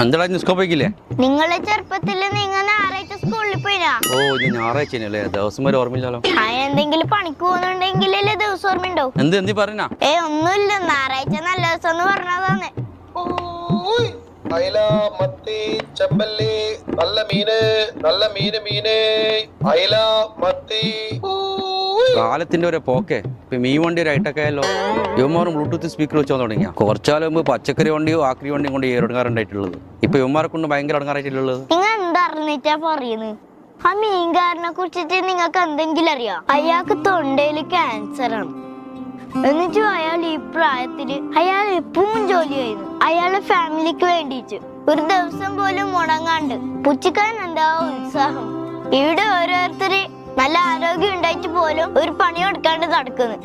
എന്താ നിസ്കോപ്പിക്കില്ലേ? നിങ്ങളെ ചെറുപ്പത്തില് നിങ്ങൾ ഞായറാഴ്ച സ്കൂളിൽ പോയിനാ? ഓ ഇത് ഞായറാഴ്ചല്ലേ, ദിവസം വരെ ഓർമ്മയില്ലല്ലോ. എന്തെങ്കിലും പണിക്ക് പോകുന്നുണ്ടെങ്കിലല്ലേ ദിവസം ഓർമ്മയുണ്ടോ? എന്തി പറഞ്ഞ? ഒന്നുമില്ല, ഞായറാഴ്ച നല്ല ദിവസം എന്ന് പറഞ്ഞതാണ്. അയല, മത്തി, ചെമ്പല്ലി, നല്ല മീന്, നല്ല മീന്, അയല, മത്തി. കാലത്തിന്റെ ഒരു പോക്കെ. ഇപ്പൊ മീൻ വണ്ടി ഒരു ഐട്ടൊക്കെയല്ലോ. യുവമാരും ബ്ലൂടൂത്ത് സ്പീക്കർ വെച്ചോ തുടങ്ങിയ. കുറച്ചാലും മുമ്പ് പച്ചക്കറി വണ്ടിയോ ആക്രി വണ്ടിയും കൊണ്ട് ഇറങ്ങാറുണ്ടായിട്ടുള്ളത്. ഇപ്പൊ യുവമാരെ കൊണ്ട് ഭയങ്കര ഇറങ്ങാറായിട്ടുള്ളത്. നിങ്ങൾ എന്തറിഞ്ഞിട്ടാ പറയുന്നത്? ആ മീൻകാരനെ കുറിച്ചിട്ട് നിങ്ങൾക്ക് എന്തെങ്കിലും അറിയാം? അയാൾക്ക് തൊണ്ടയില് ക്യാൻസർ ആണ്. എന്നിട്ടും അയാൾ ഈ പ്രായത്തില് അയാൾ എപ്പോഴും ജോലി ചെയ്യുന്നു. അയാളുടെ ഫാമിലിക്ക് വേണ്ടിയിട്ട് ഒരു ദിവസം പോലും മുടങ്ങാണ്ട്. പുച്ചിക്കാൻ എന്താ ഉത്സാഹം! ഇവിടെ ഓരോരുത്തര് നല്ല ആരോഗ്യം ഉണ്ടായിട്ട് പോലും ഒരു പണി കൊടുക്കാണ്ട് നടക്കുന്നു.